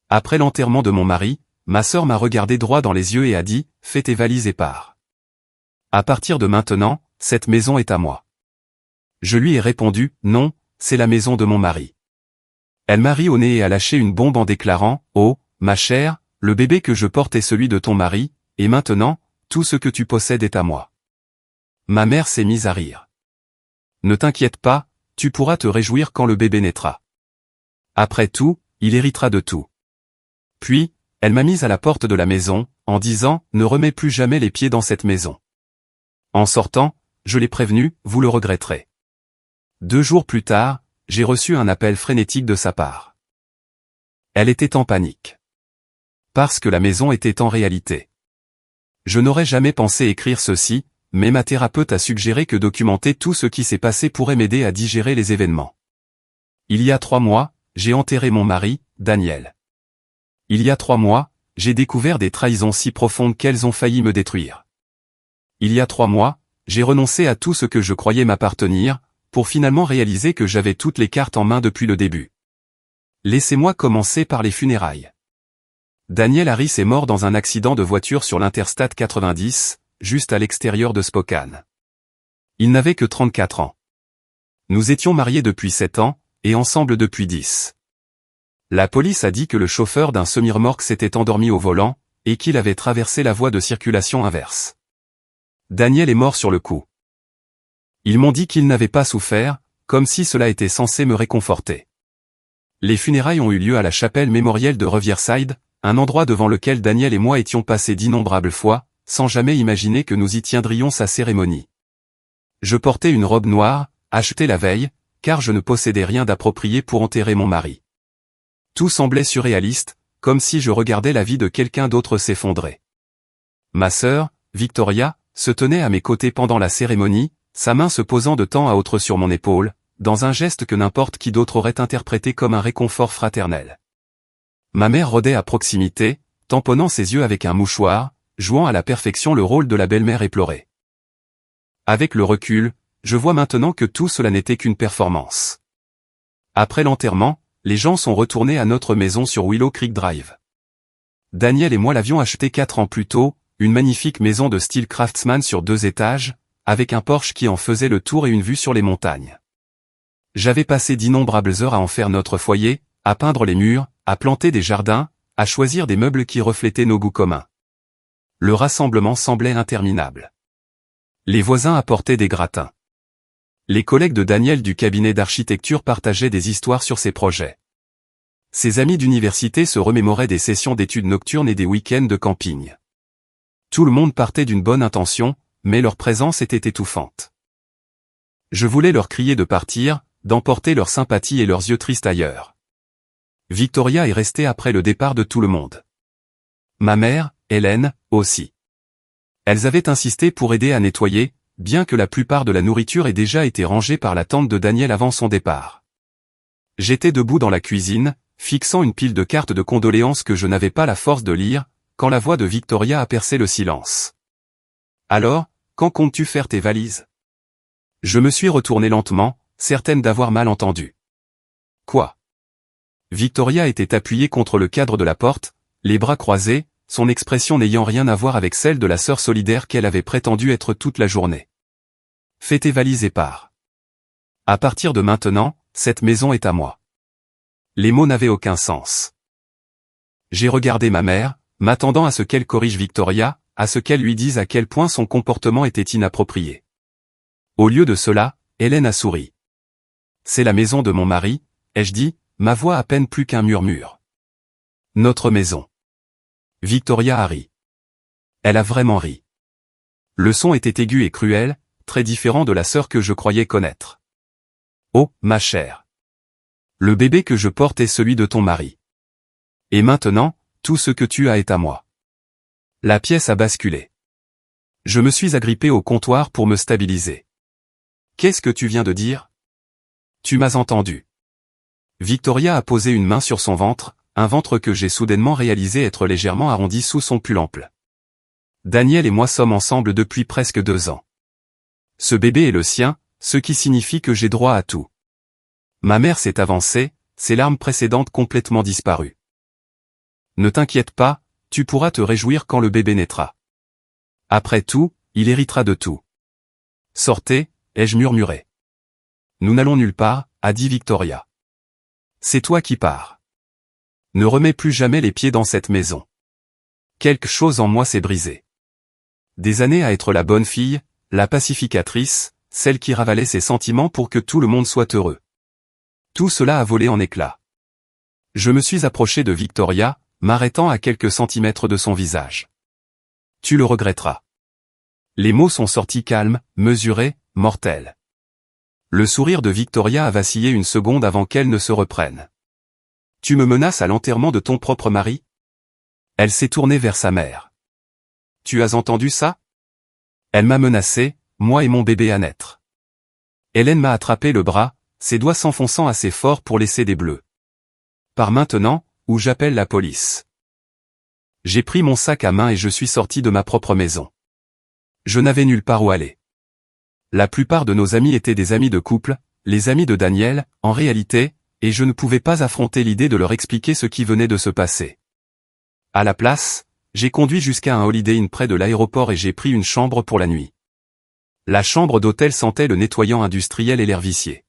Après l'enterrement de mon mari, ma sœur m'a regardé droit dans les yeux et a dit, fais tes valises et pars. À partir de maintenant, cette maison est à moi. Je lui ai répondu, non, c'est la maison de mon mari. Elle m'a ri au nez et a lâché une bombe en déclarant, oh, ma chère, le bébé que je porte est celui de ton mari, et maintenant, tout ce que tu possèdes est à moi. Ma mère s'est mise à rire. Ne t'inquiète pas, tu pourras te réjouir quand le bébé naîtra. Après tout, il héritera de tout. Puis, elle m'a mise à la porte de la maison, en disant, ne remets plus jamais les pieds dans cette maison. En sortant, je l'ai prévenu, vous le regretterez. 2 jours plus tard, j'ai reçu un appel frénétique de sa part. Elle était en panique. Parce que la maison était en réalité. Je n'aurais jamais pensé écrire ceci, mais ma thérapeute a suggéré que documenter tout ce qui s'est passé pourrait m'aider à digérer les événements. Il y a 3 mois, j'ai enterré mon mari, Daniel. Il y a 3 mois, j'ai découvert des trahisons si profondes qu'elles ont failli me détruire. Il y a 3 mois, j'ai renoncé à tout ce que je croyais m'appartenir, pour finalement réaliser que j'avais toutes les cartes en main depuis le début. Laissez-moi commencer par les funérailles. Daniel Harris est mort dans un accident de voiture sur l'Interstate 90, juste à l'extérieur de Spokane. Il n'avait que 34 ans. Nous étions mariés depuis 7 ans, et ensemble depuis 10. La police a dit que le chauffeur d'un semi-remorque s'était endormi au volant, et qu'il avait traversé la voie de circulation inverse. Daniel est mort sur le coup. Ils m'ont dit qu'il n'avait pas souffert, comme si cela était censé me réconforter. Les funérailles ont eu lieu à la chapelle mémorielle de Riverside, un endroit devant lequel Daniel et moi étions passés d'innombrables fois, sans jamais imaginer que nous y tiendrions sa cérémonie. Je portais une robe noire, achetée la veille, car je ne possédais rien d'approprié pour enterrer mon mari. Tout semblait surréaliste, comme si je regardais la vie de quelqu'un d'autre s'effondrer. Ma sœur, Victoria, se tenait à mes côtés pendant la cérémonie, sa main se posant de temps à autre sur mon épaule, dans un geste que n'importe qui d'autre aurait interprété comme un réconfort fraternel. Ma mère rôdait à proximité, tamponnant ses yeux avec un mouchoir, jouant à la perfection le rôle de la belle-mère éplorée. Avec le recul, je vois maintenant que tout cela n'était qu'une performance. Après l'enterrement, les gens sont retournés à notre maison sur Willow Creek Drive. Daniel et moi l'avions achetée 4 ans plus tôt, une magnifique maison de style Craftsman sur 2 étages, avec un porche qui en faisait le tour et une vue sur les montagnes. J'avais passé d'innombrables heures à en faire notre foyer, à peindre les murs, à planter des jardins, à choisir des meubles qui reflétaient nos goûts communs. Le rassemblement semblait interminable. Les voisins apportaient des gratins. Les collègues de Daniel du cabinet d'architecture partageaient des histoires sur ses projets. Ses amis d'université se remémoraient des sessions d'études nocturnes et des week-ends de camping. Tout le monde partait d'une bonne intention, mais leur présence était étouffante. Je voulais leur crier de partir, d'emporter leur sympathie et leurs yeux tristes ailleurs. Victoria est restée après le départ de tout le monde. Ma mère, Hélène, aussi. Elles avaient insisté pour aider à nettoyer, bien que la plupart de la nourriture ait déjà été rangée par la tante de Daniel avant son départ. J'étais debout dans la cuisine, fixant une pile de cartes de condoléances que je n'avais pas la force de lire, quand la voix de Victoria a percé le silence. Alors, quand comptes-tu faire tes valises? Je me suis retourné lentement, certaine d'avoir mal entendu. Quoi? Victoria était appuyée contre le cadre de la porte, les bras croisés, son expression n'ayant rien à voir avec celle de la sœur solidaire qu'elle avait prétendu être toute la journée. Fais tes valises et pars. À partir de maintenant, cette maison est à moi. Les mots n'avaient aucun sens. J'ai regardé ma mère, m'attendant à ce qu'elle corrige Victoria, à ce qu'elle lui dise à quel point son comportement était inapproprié. Au lieu de cela, Hélène a souri. C'est la maison de mon mari, ai-je dit, ma voix à peine plus qu'un murmure. Notre maison. Victoria a ri. Elle a vraiment ri. Le son était aigu et cruel, très différent de la sœur que je croyais connaître. Oh, ma chère. Le bébé que je porte est celui de ton mari. Et maintenant, tout ce que tu as est à moi. La pièce a basculé. Je me suis agrippé au comptoir pour me stabiliser. Qu'est-ce que tu viens de dire? Tu m'as entendu. Victoria a posé une main sur son ventre, un ventre que j'ai soudainement réalisé être légèrement arrondi sous son pull ample. Daniel et moi sommes ensemble depuis presque 2 ans. Ce bébé est le sien, ce qui signifie que j'ai droit à tout. Ma mère s'est avancée, ses larmes précédentes complètement disparues. Ne t'inquiète pas, tu pourras te réjouir quand le bébé naîtra. Après tout, il héritera de tout. Sortez, ai-je murmuré. Nous n'allons nulle part, a dit Victoria. C'est toi qui pars. Ne remets plus jamais les pieds dans cette maison. Quelque chose en moi s'est brisé. Des années à être la bonne fille, la pacificatrice, celle qui ravalait ses sentiments pour que tout le monde soit heureux. Tout cela a volé en éclats. Je me suis approché de Victoria, m'arrêtant à quelques centimètres de son visage. Tu le regretteras. Les mots sont sortis calmes, mesurés, mortels. Le sourire de Victoria a vacillé une seconde avant qu'elle ne se reprenne. Tu me menaces à l'enterrement de ton propre mari? Elle s'est tournée vers sa mère. Tu as entendu ça? Elle m'a menacé, moi et mon bébé à naître. Hélène m'a attrapé le bras, ses doigts s'enfonçant assez fort pour laisser des bleus. Pars maintenant, ou j'appelle la police. J'ai pris mon sac à main et je suis sorti de ma propre maison. Je n'avais nulle part où aller. La plupart de nos amis étaient des amis de couple, les amis de Daniel, en réalité, et je ne pouvais pas affronter l'idée de leur expliquer ce qui venait de se passer. À la place, j'ai conduit jusqu'à un Holiday Inn près de l'aéroport et j'ai pris une chambre pour la nuit. La chambre d'hôtel sentait le nettoyant industriel et l'air vicié.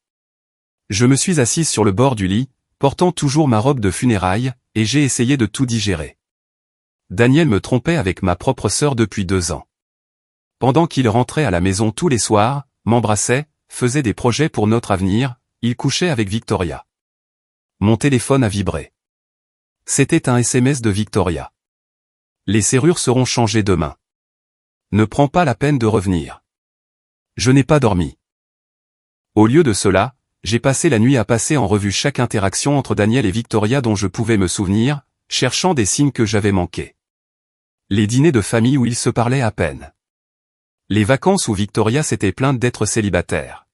Je me suis assise sur le bord du lit, portant toujours ma robe de funérailles, et j'ai essayé de tout digérer. Daniel me trompait avec ma propre sœur depuis 2 ans. Pendant qu'il rentrait à la maison tous les soirs, m'embrassait, faisait des projets pour notre avenir, il couchait avec Victoria. Mon téléphone a vibré. C'était un SMS de Victoria. Les serrures seront changées demain. Ne prends pas la peine de revenir. Je n'ai pas dormi. Au lieu de cela, j'ai passé la nuit à passer en revue chaque interaction entre Daniel et Victoria dont je pouvais me souvenir, cherchant des signes que j'avais manqués. Les dîners de famille où ils se parlaient à peine. Les vacances où Victoria s'était plainte d'être célibataire.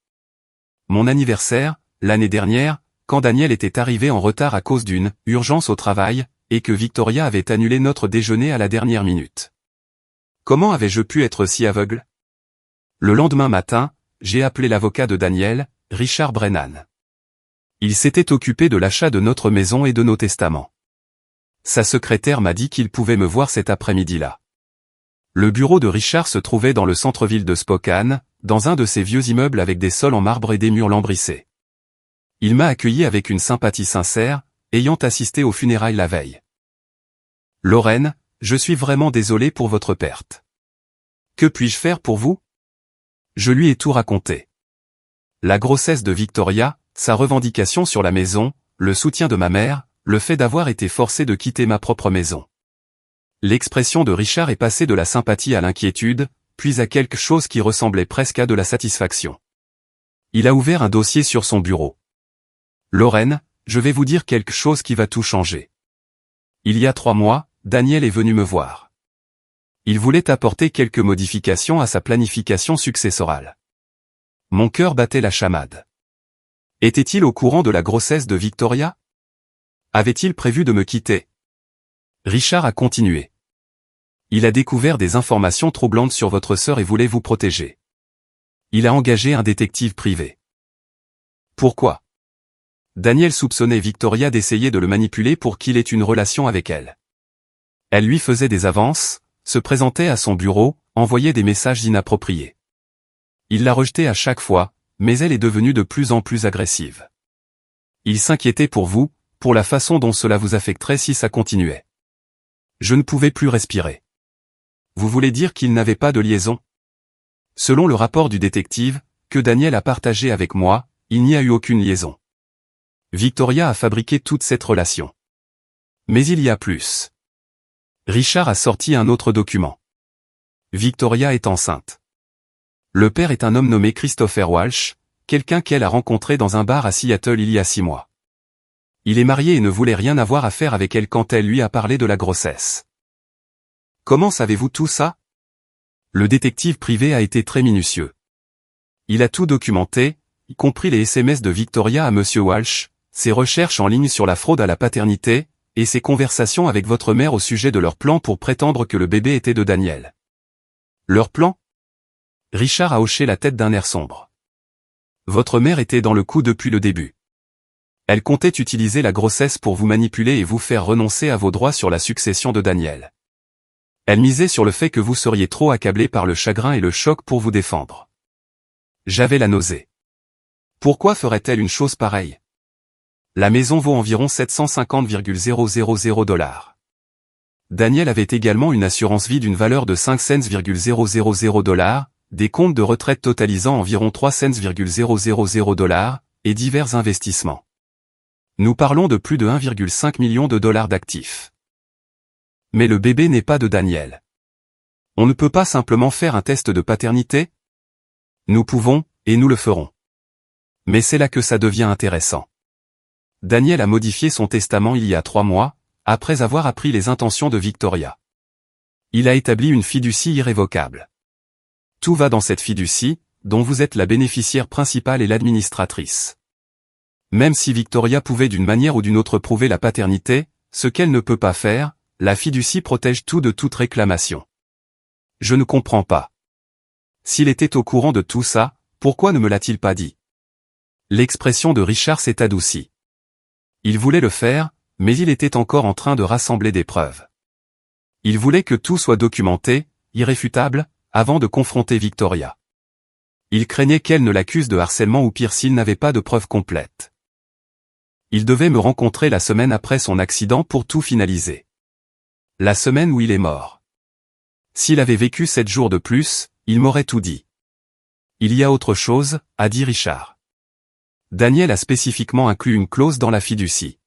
Mon anniversaire, l'année dernière, quand Daniel était arrivé en retard à cause d'une urgence au travail, et que Victoria avait annulé notre déjeuner à la dernière minute. Comment avais-je pu être si aveugle? Le lendemain matin, j'ai appelé l'avocat de Daniel, Richard Brennan. Il s'était occupé de l'achat de notre maison et de nos testaments. Sa secrétaire m'a dit qu'il pouvait me voir cet après-midi-là. Le bureau de Richard se trouvait dans le centre-ville de Spokane, dans un de ces vieux immeubles avec des sols en marbre et des murs lambrissés. Il m'a accueilli avec une sympathie sincère, ayant assisté aux funérailles la veille. Lorraine, je suis vraiment désolé pour votre perte. Que puis-je faire pour vous? Je lui ai tout raconté. La grossesse de Victoria, sa revendication sur la maison, le soutien de ma mère, le fait d'avoir été forcé de quitter ma propre maison. L'expression de Richard est passée de la sympathie à l'inquiétude, puis à quelque chose qui ressemblait presque à de la satisfaction. Il a ouvert un dossier sur son bureau. Lorraine, je vais vous dire quelque chose qui va tout changer. Il y a 3 mois, Daniel est venu me voir. Il voulait apporter quelques modifications à sa planification successorale. Mon cœur battait la chamade. Était-il au courant de la grossesse de Victoria? Avait-il prévu de me quitter? Richard a continué. Il a découvert des informations troublantes sur votre sœur et voulait vous protéger. Il a engagé un détective privé. Pourquoi? Daniel soupçonnait Victoria d'essayer de le manipuler pour qu'il ait une relation avec elle. Elle lui faisait des avances, se présentait à son bureau, envoyait des messages inappropriés. Il l'a rejetée à chaque fois, mais elle est devenue de plus en plus agressive. Il s'inquiétait pour vous, pour la façon dont cela vous affecterait si ça continuait. Je ne pouvais plus respirer. Vous voulez dire qu'il n'avait pas de liaison? Selon le rapport du détective, que Daniel a partagé avec moi, il n'y a eu aucune liaison. Victoria a fabriqué toute cette relation. Mais il y a plus. Richard a sorti un autre document. Victoria est enceinte. Le père est un homme nommé Christopher Walsh, quelqu'un qu'elle a rencontré dans un bar à Seattle il y a 6 mois. Il est marié et ne voulait rien avoir à faire avec elle quand elle lui a parlé de la grossesse. Comment savez-vous tout ça? Le détective privé a été très minutieux. Il a tout documenté, y compris les SMS de Victoria à Monsieur Walsh, ses recherches en ligne sur la fraude à la paternité, et ses conversations avec votre mère au sujet de leur plan pour prétendre que le bébé était de Daniel. Leur plan? Richard a hoché la tête d'un air sombre. Votre mère était dans le coup depuis le début. Elle comptait utiliser la grossesse pour vous manipuler et vous faire renoncer à vos droits sur la succession de Daniel. Elle misait sur le fait que vous seriez trop accablé par le chagrin et le choc pour vous défendre. J'avais la nausée. Pourquoi ferait-elle une chose pareille? La maison vaut environ 750,000 $. Daniel avait également une assurance vie d'une valeur de 5 cents,000 $, des comptes de retraite totalisant environ 3 cents,000 $, et divers investissements. Nous parlons de plus de 1,5 million de dollars d'actifs. Mais le bébé n'est pas de Daniel. On ne peut pas simplement faire un test de paternité? Nous pouvons, et nous le ferons. Mais c'est là que ça devient intéressant. Daniel a modifié son testament il y a 3 mois, après avoir appris les intentions de Victoria. Il a établi une fiducie irrévocable. Tout va dans cette fiducie, dont vous êtes la bénéficiaire principale et l'administratrice. Même si Victoria pouvait d'une manière ou d'une autre prouver la paternité, ce qu'elle ne peut pas faire, la fiducie protège tout de toute réclamation. Je ne comprends pas. S'il était au courant de tout ça, pourquoi ne me l'a-t-il pas dit? L'expression de Richard s'est adoucie. Il voulait le faire, mais il était encore en train de rassembler des preuves. Il voulait que tout soit documenté, irréfutable, avant de confronter Victoria. Il craignait qu'elle ne l'accuse de harcèlement ou pire s'il n'avait pas de preuves complètes. Il devait me rencontrer la semaine après son accident pour tout finaliser. La semaine où il est mort. S'il avait vécu 7 jours de plus, il m'aurait tout dit. Il y a autre chose, a dit Richard. Daniel a spécifiquement inclus une clause dans la fiducie.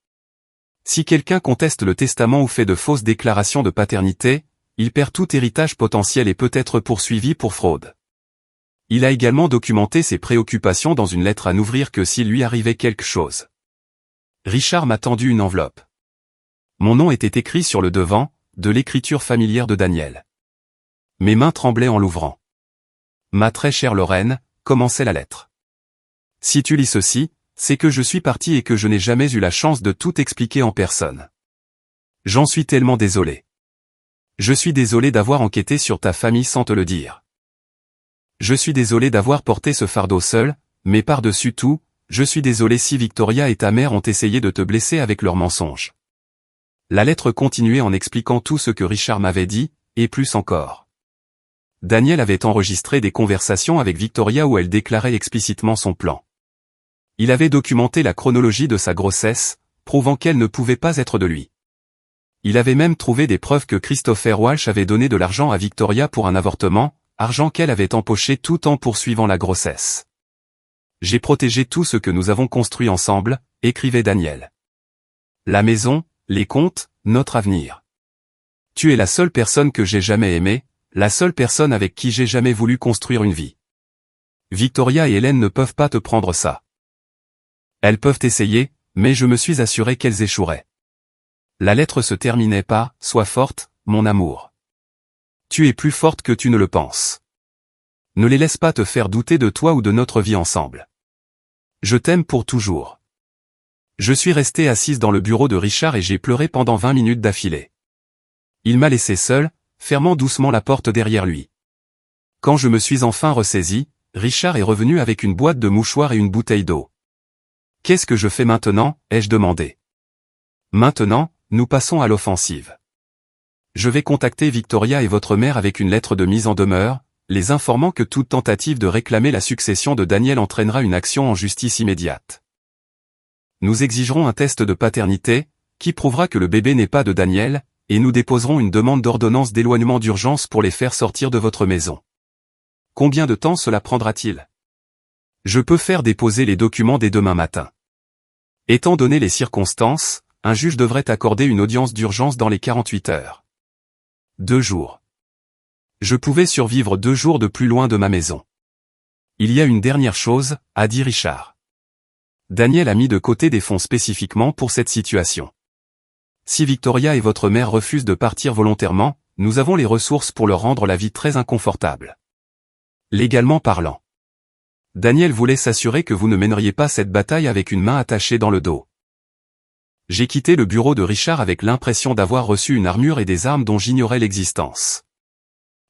Si quelqu'un conteste le testament ou fait de fausses déclarations de paternité, il perd tout héritage potentiel et peut être poursuivi pour fraude. Il a également documenté ses préoccupations dans une lettre à n'ouvrir que s'il lui arrivait quelque chose. Richard m'a tendu une enveloppe. Mon nom était écrit sur le devant, de l'écriture familière de Daniel. Mes mains tremblaient en l'ouvrant. Ma très chère Lorraine, commençait la lettre. Si tu lis ceci, c'est que je suis parti et que je n'ai jamais eu la chance de tout expliquer en personne. J'en suis tellement désolé. Je suis désolé d'avoir enquêté sur ta famille sans te le dire. Je suis désolé d'avoir porté ce fardeau seul, mais par-dessus tout, je suis désolé si Victoria et ta mère ont essayé de te blesser avec leurs mensonges. La lettre continuait en expliquant tout ce que Richard m'avait dit, et plus encore. Daniel avait enregistré des conversations avec Victoria où elle déclarait explicitement son plan. Il avait documenté la chronologie de sa grossesse, prouvant qu'elle ne pouvait pas être de lui. Il avait même trouvé des preuves que Christopher Walsh avait donné de l'argent à Victoria pour un avortement, argent qu'elle avait empoché tout en poursuivant la grossesse. J'ai protégé tout ce que nous avons construit ensemble, écrivait Daniel. La maison, les comptes, notre avenir. Tu es la seule personne que j'ai jamais aimée, la seule personne avec qui j'ai jamais voulu construire une vie. Victoria et Hélène ne peuvent pas te prendre ça. Elles peuvent essayer, mais je me suis assuré qu'elles échoueraient. La lettre se terminait par « Sois forte, mon amour. Tu es plus forte que tu ne le penses. Ne les laisse pas te faire douter de toi ou de notre vie ensemble. Je t'aime pour toujours. » Je suis restée assise dans le bureau de Richard et j'ai pleuré pendant 20 minutes d'affilée. Il m'a laissé seul, fermant doucement la porte derrière lui. Quand je me suis enfin ressaisi, Richard est revenu avec une boîte de mouchoirs et une bouteille d'eau. « Qu'est-ce que je fais maintenant ?» ai-je demandé. Maintenant, nous passons à l'offensive. Je vais contacter Victoria et votre mère avec une lettre de mise en demeure, les informant que toute tentative de réclamer la succession de Daniel entraînera une action en justice immédiate. Nous exigerons un test de paternité, qui prouvera que le bébé n'est pas de Daniel, et nous déposerons une demande d'ordonnance d'éloignement d'urgence pour les faire sortir de votre maison. Combien de temps cela prendra-t-il? Je peux faire déposer les documents dès demain matin. Étant donné les circonstances, un juge devrait accorder une audience d'urgence dans les 48 heures. 2 jours. Je pouvais survivre 2 jours de plus loin de ma maison. Il y a une dernière chose, a dit Richard. Daniel a mis de côté des fonds spécifiquement pour cette situation. Si Victoria et votre mère refusent de partir volontairement, nous avons les ressources pour leur rendre la vie très inconfortable. Légalement parlant. Daniel voulait s'assurer que vous ne mèneriez pas cette bataille avec une main attachée dans le dos. J'ai quitté le bureau de Richard avec l'impression d'avoir reçu une armure et des armes dont j'ignorais l'existence.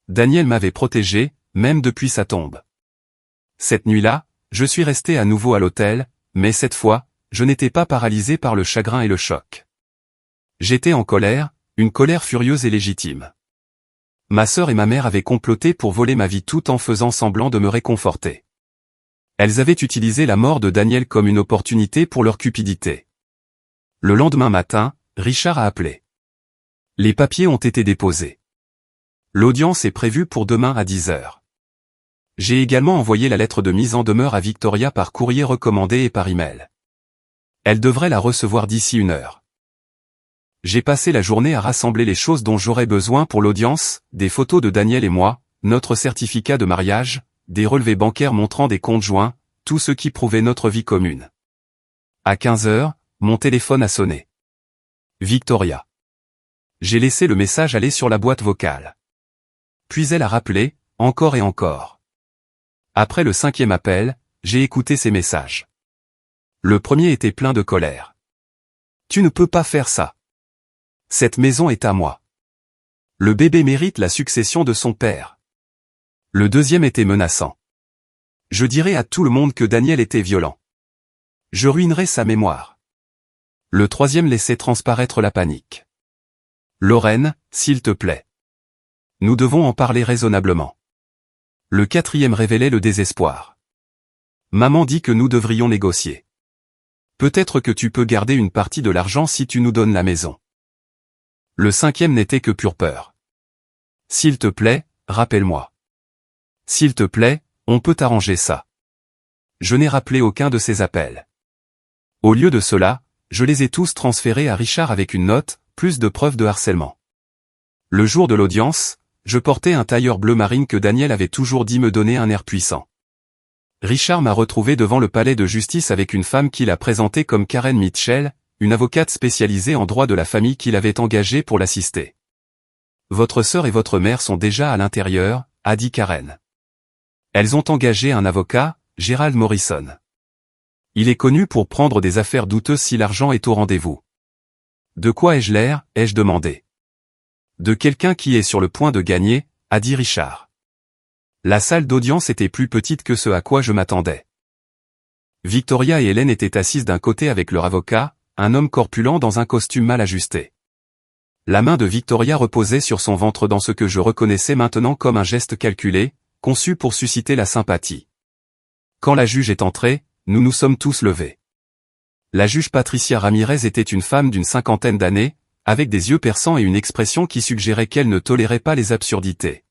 Daniel m'avait protégé, même depuis sa tombe. Cette nuit-là, je suis resté à nouveau à l'hôtel, mais cette fois, je n'étais pas paralysé par le chagrin et le choc. J'étais en colère, une colère furieuse et légitime. Ma sœur et ma mère avaient comploté pour voler ma vie tout en faisant semblant de me réconforter. Elles avaient utilisé la mort de Daniel comme une opportunité pour leur cupidité. Le lendemain matin, Richard a appelé. Les papiers ont été déposés. L'audience est prévue pour demain à 10 heures. J'ai également envoyé la lettre de mise en demeure à Victoria par courrier recommandé et par email. Elle devrait la recevoir d'ici 1 heure. J'ai passé la journée à rassembler les choses dont j'aurais besoin pour l'audience, des photos de Daniel et moi, notre certificat de mariage, des relevés bancaires montrant des comptes joints, tout ce qui prouvait notre vie commune. À 15 heures, mon téléphone a sonné. Victoria. J'ai laissé le message aller sur la boîte vocale. Puis elle a rappelé, encore et encore. Après le 5e appel, j'ai écouté ses messages. Le premier était plein de colère. Tu ne peux pas faire ça. Cette maison est à moi. Le bébé mérite la succession de son père. Le deuxième était menaçant. Je dirai à tout le monde que Daniel était violent. Je ruinerai sa mémoire. Le troisième laissait transparaître la panique. Lorraine, s'il te plaît. Nous devons en parler raisonnablement. Le quatrième révélait le désespoir. Maman dit que nous devrions négocier. Peut-être que tu peux garder une partie de l'argent si tu nous donnes la maison. Le cinquième n'était que pure peur. S'il te plaît, rappelle-moi. S'il te plaît, on peut arranger ça. Je n'ai rappelé aucun de ces appels. Au lieu de cela, je les ai tous transférés à Richard avec une note, plus de preuves de harcèlement. Le jour de l'audience, je portais un tailleur bleu marine que Daniel avait toujours dit me donner un air puissant. Richard m'a retrouvé devant le palais de justice avec une femme qu'il a présentée comme Karen Mitchell, une avocate spécialisée en droit de la famille qu'il avait engagée pour l'assister. Votre sœur et votre mère sont déjà à l'intérieur, a dit Karen. Elles ont engagé un avocat, Gerald Morrison. Il est connu pour prendre des affaires douteuses si l'argent est au rendez-vous. De quoi ai-je l'air, ai-je demandé. De quelqu'un qui est sur le point de gagner, a dit Richard. La salle d'audience était plus petite que ce à quoi je m'attendais. Victoria et Hélène étaient assises d'un côté avec leur avocat, un homme corpulent dans un costume mal ajusté. La main de Victoria reposait sur son ventre dans ce que je reconnaissais maintenant comme un geste calculé, conçu pour susciter la sympathie. Quand la juge est entrée, nous nous sommes tous levés. La juge Patricia Ramirez était une femme d'une 50aine d'années, avec des yeux perçants et une expression qui suggérait qu'elle ne tolérait pas les absurdités.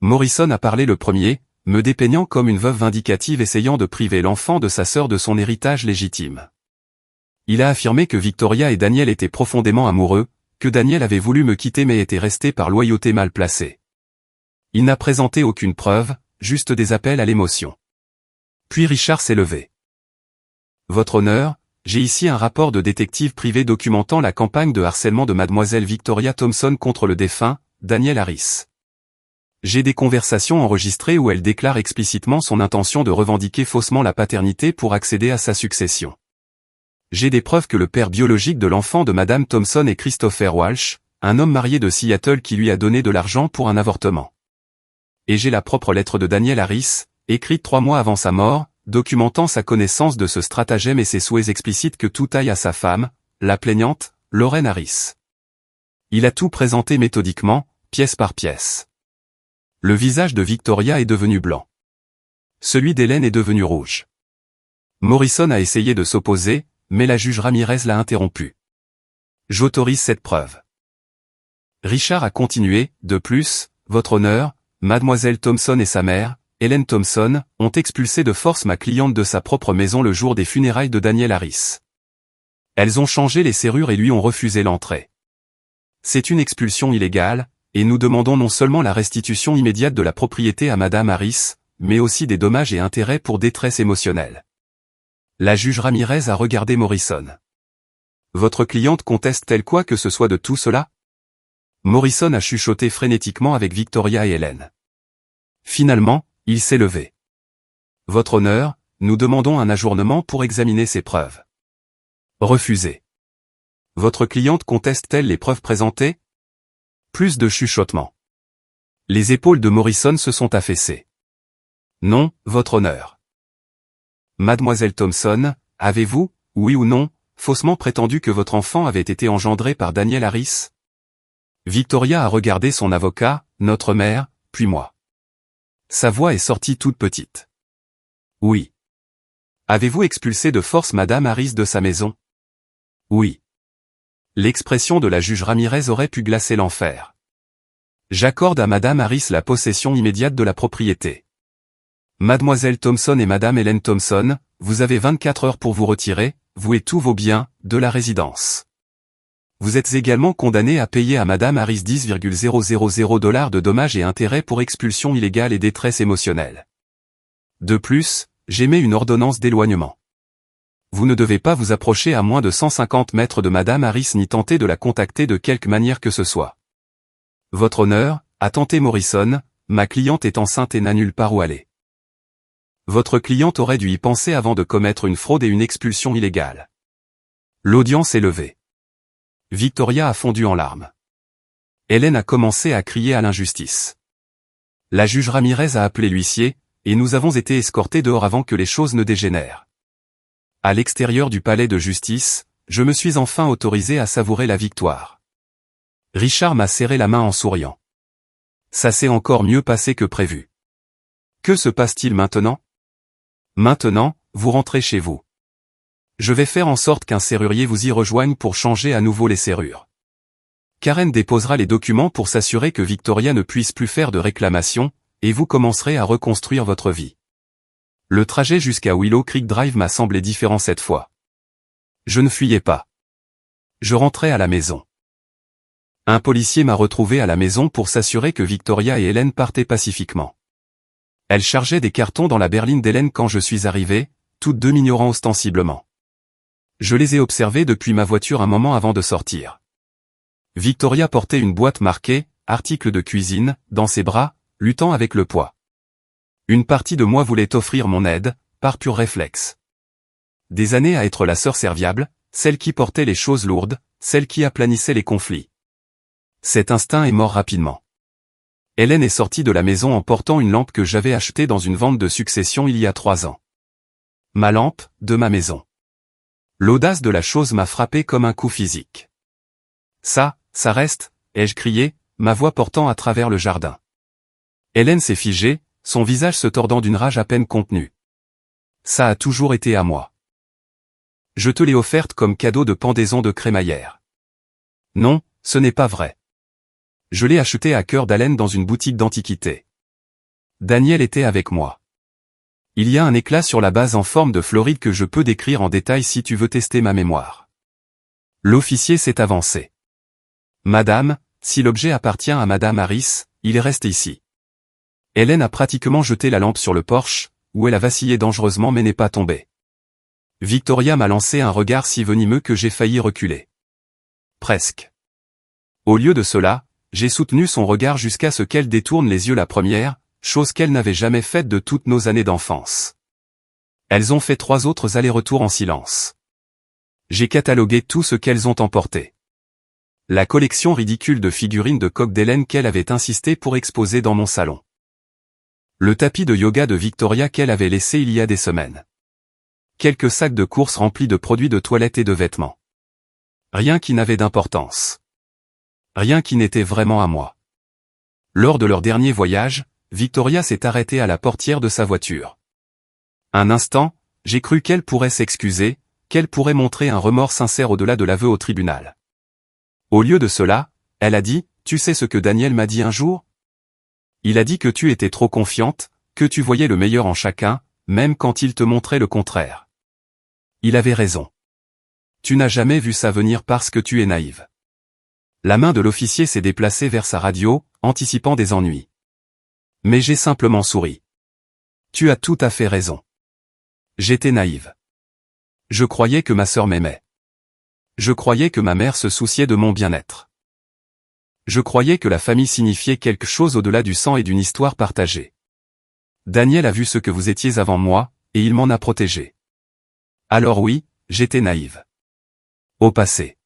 Morrison a parlé le premier, me dépeignant comme une veuve vindicative essayant de priver l'enfant de sa sœur de son héritage légitime. Il a affirmé que Victoria et Daniel étaient profondément amoureux, que Daniel avait voulu me quitter mais était resté par loyauté mal placée. Il n'a présenté aucune preuve, juste des appels à l'émotion. Puis Richard s'est levé. Votre honneur, j'ai ici un rapport de détective privé documentant la campagne de harcèlement de mademoiselle Victoria Thompson contre le défunt, Daniel Harris. J'ai des conversations enregistrées où elle déclare explicitement son intention de revendiquer faussement la paternité pour accéder à sa succession. J'ai des preuves que le père biologique de l'enfant de Madame Thompson est Christopher Walsh, un homme marié de Seattle qui lui a donné de l'argent pour un avortement. Et j'ai la propre lettre de Daniel Harris, écrite 3 mois avant sa mort, documentant sa connaissance de ce stratagème et ses souhaits explicites que tout aille à sa femme, la plaignante, Lorraine Harris. Il a tout présenté méthodiquement, pièce par pièce. Le visage de Victoria est devenu blanc. Celui d'Hélène est devenu rouge. Morrison a essayé de s'opposer, mais la juge Ramirez l'a interrompu. J'autorise cette preuve. Richard a continué, de plus, votre honneur, mademoiselle Thompson et sa mère, Hélène Thompson, ont expulsé de force ma cliente de sa propre maison le jour des funérailles de Daniel Harris. Elles ont changé les serrures et lui ont refusé l'entrée. C'est une expulsion illégale, et nous demandons non seulement la restitution immédiate de la propriété à Madame Harris, mais aussi des dommages et intérêts pour détresse émotionnelle. La juge Ramirez a regardé Morrison. Votre cliente conteste-t-elle quoi que ce soit de tout cela? Morrison a chuchoté frénétiquement avec Victoria et Hélène. Finalement, il s'est levé. Votre honneur, nous demandons un ajournement pour examiner ces preuves. Refusé. Votre cliente conteste-t-elle les preuves présentées? Plus de chuchotements. Les épaules de Morrison se sont affaissées. Non, votre honneur. Mademoiselle Thompson, avez-vous, oui ou non, faussement prétendu que votre enfant avait été engendré par Daniel Harris? Victoria a regardé son avocat, notre mère, puis moi. Sa voix est sortie toute petite. Oui. Avez-vous expulsé de force Madame Harris de sa maison? Oui. L'expression de la juge Ramirez aurait pu glacer l'enfer. J'accorde à Madame Harris la possession immédiate de la propriété. Mademoiselle Thompson et Madame Helen Thompson, vous avez 24 heures pour vous retirer, vous et tous vos biens, de la résidence. Vous êtes également condamné à payer à Madame Harris 10,000 $ de dommages et intérêts pour expulsion illégale et détresse émotionnelle. De plus, j'émets une ordonnance d'éloignement. Vous ne devez pas vous approcher à moins de 150 mètres de Madame Harris ni tenter de la contacter de quelque manière que ce soit. Votre honneur, a tenté Morrison, ma cliente est enceinte et n'a nulle part où aller. Votre cliente aurait dû y penser avant de commettre une fraude et une expulsion illégale. L'audience est levée. Victoria a fondu en larmes. Hélène a commencé à crier à l'injustice. La juge Ramirez a appelé l'huissier, et nous avons été escortés dehors avant que les choses ne dégénèrent. À l'extérieur du palais de justice, je me suis enfin autorisé à savourer la victoire. Richard m'a serré la main en souriant. Ça s'est encore mieux passé que prévu. Que se passe-t-il maintenant? Maintenant, vous rentrez chez vous. Je vais faire en sorte qu'un serrurier vous y rejoigne pour changer à nouveau les serrures. Karen déposera les documents pour s'assurer que Victoria ne puisse plus faire de réclamation, et vous commencerez à reconstruire votre vie. Le trajet jusqu'à Willow Creek Drive m'a semblé différent cette fois. Je ne fuyais pas. Je rentrais à la maison. Un policier m'a retrouvé à la maison pour s'assurer que Victoria et Hélène partaient pacifiquement. Elles chargeaient des cartons dans la berline d'Hélène quand je suis arrivé, toutes deux m'ignorant ostensiblement. Je les ai observées depuis ma voiture un moment avant de sortir. Victoria portait une boîte marquée « Article de cuisine » dans ses bras, luttant avec le poids. Une partie de moi voulait offrir mon aide, par pur réflexe. Des années à être la sœur serviable, celle qui portait les choses lourdes, celle qui aplanissait les conflits. Cet instinct est mort rapidement. Hélène est sortie de la maison en portant une lampe que j'avais achetée dans une vente de succession il y a 3 ans. Ma lampe, de ma maison. L'audace de la chose m'a frappé comme un coup physique. Ça reste, ai-je crié, ma voix portant à travers le jardin. Hélène s'est figée, son visage se tordant d'une rage à peine contenue. Ça a toujours été à moi. Je te l'ai offerte comme cadeau de pendaison de crémaillère. Non, ce n'est pas vrai. Je l'ai achetée à Cœur d'Haleine dans une boutique d'antiquités. Daniel était avec moi. Il y a un éclat sur la base en forme de Floride que je peux décrire en détail si tu veux tester ma mémoire. L'officier s'est avancé. Madame, si l'objet appartient à Madame Harris, il reste ici. Hélène a pratiquement jeté la lampe sur le porche, où elle a vacillé dangereusement mais n'est pas tombée. Victoria m'a lancé un regard si venimeux que j'ai failli reculer. Presque. Au lieu de cela, j'ai soutenu son regard jusqu'à ce qu'elle détourne les yeux la première, chose qu'elle n'avait jamais faite de toutes nos années d'enfance. Elles ont fait 3 autres allers-retours en silence. J'ai catalogué tout ce qu'elles ont emporté. La collection ridicule de figurines de coq d'Hélène qu'elle avait insisté pour exposer dans mon salon. Le tapis de yoga de Victoria qu'elle avait laissé il y a des semaines. Quelques sacs de courses remplis de produits de toilette et de vêtements. Rien qui n'avait d'importance. Rien qui n'était vraiment à moi. Lors de leur dernier voyage, Victoria s'est arrêtée à la portière de sa voiture. Un instant, j'ai cru qu'elle pourrait s'excuser, qu'elle pourrait montrer un remords sincère au-delà de l'aveu au tribunal. Au lieu de cela, elle a dit, tu sais ce que Daniel m'a dit un jour? Il a dit que tu étais trop confiante, que tu voyais le meilleur en chacun, même quand il te montrait le contraire. Il avait raison. Tu n'as jamais vu ça venir parce que tu es naïve. La main de l'officier s'est déplacée vers sa radio, anticipant des ennuis. Mais j'ai simplement souri. Tu as tout à fait raison. J'étais naïve. Je croyais que ma sœur m'aimait. Je croyais que ma mère se souciait de mon bien-être. Je croyais que la famille signifiait quelque chose au-delà du sang et d'une histoire partagée. Daniel a vu ce que vous étiez avant moi, et il m'en a protégé. Alors oui, j'étais naïve. Au passé.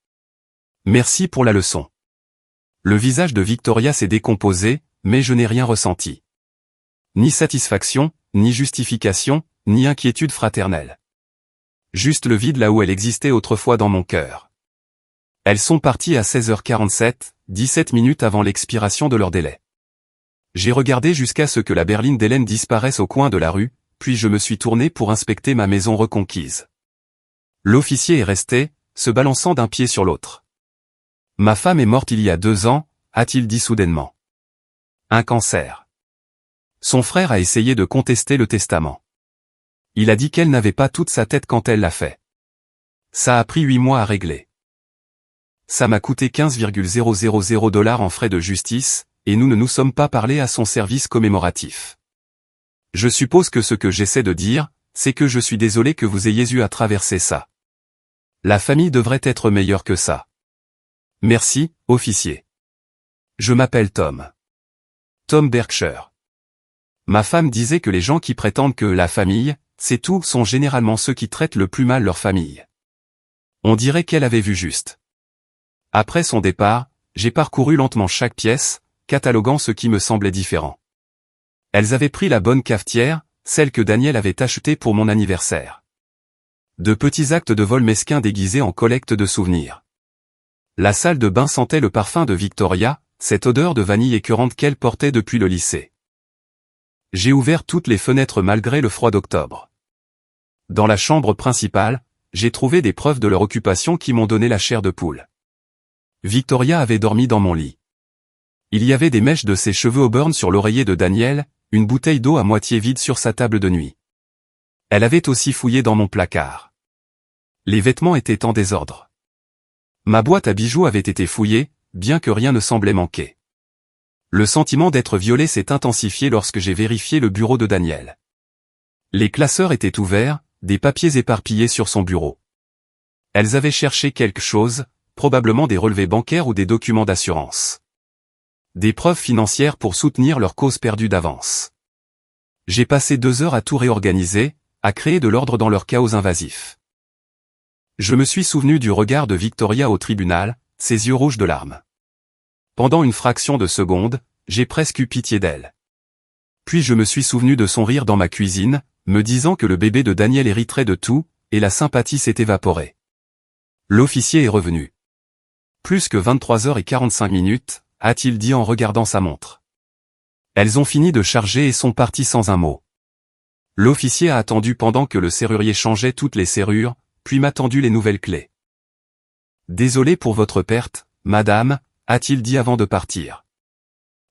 Merci pour la leçon. Le visage de Victoria s'est décomposé, mais je n'ai rien ressenti. Ni satisfaction, ni justification, ni inquiétude fraternelle. Juste le vide là où elle existait autrefois dans mon cœur. Elles sont parties à 16h47, 17 minutes avant l'expiration de leur délai. J'ai regardé jusqu'à ce que la berline d'Hélène disparaisse au coin de la rue, puis je me suis tourné pour inspecter ma maison reconquise. L'officier est resté, se balançant d'un pied sur l'autre. Ma femme est morte il y a 2 ans, a-t-il dit soudainement. Un cancer. Son frère a essayé de contester le testament. Il a dit qu'elle n'avait pas toute sa tête quand elle l'a fait. Ça a pris 8 mois à régler. Ça m'a coûté 15,000 $ en frais de justice, et nous ne nous sommes pas parlé à son service commémoratif. Je suppose que ce que j'essaie de dire, c'est que je suis désolé que vous ayez eu à traverser ça. La famille devrait être meilleure que ça. Merci, officier. Je m'appelle Tom. Tom Berkshire. Ma femme disait que les gens qui prétendent que la famille, c'est tout, sont généralement ceux qui traitent le plus mal leur famille. On dirait qu'elle avait vu juste. Après son départ, j'ai parcouru lentement chaque pièce, cataloguant ce qui me semblait différent. Elles avaient pris la bonne cafetière, celle que Daniel avait achetée pour mon anniversaire. De petits actes de vol mesquins déguisés en collecte de souvenirs. La salle de bain sentait le parfum de Victoria, cette odeur de vanille écœurante qu'elle portait depuis le lycée. J'ai ouvert toutes les fenêtres malgré le froid d'octobre. Dans la chambre principale, j'ai trouvé des preuves de leur occupation qui m'ont donné la chair de poule. Victoria avait dormi dans mon lit. Il y avait des mèches de ses cheveux auburn sur l'oreiller de Daniel, une bouteille d'eau à moitié vide sur sa table de nuit. Elle avait aussi fouillé dans mon placard. Les vêtements étaient en désordre. Ma boîte à bijoux avait été fouillée, bien que rien ne semblait manquer. Le sentiment d'être violé s'est intensifié lorsque j'ai vérifié le bureau de Daniel. Les classeurs étaient ouverts, des papiers éparpillés sur son bureau. Elles avaient cherché quelque chose, probablement des relevés bancaires ou des documents d'assurance. Des preuves financières pour soutenir leur cause perdue d'avance. J'ai passé 2 heures à tout réorganiser, à créer de l'ordre dans leur chaos invasif. Je me suis souvenu du regard de Victoria au tribunal, ses yeux rouges de larmes. Pendant une fraction de seconde, j'ai presque eu pitié d'elle. Puis je me suis souvenu de son rire dans ma cuisine, me disant que le bébé de Daniel hériterait de tout, et la sympathie s'est évaporée. L'officier est revenu. Plus que 23h45, a-t-il dit en regardant sa montre. Elles ont fini de charger et sont parties sans un mot. L'officier a attendu pendant que le serrurier changeait toutes les serrures, puis m'a tendu les nouvelles clés. Désolé pour votre perte, madame, a-t-il dit avant de partir.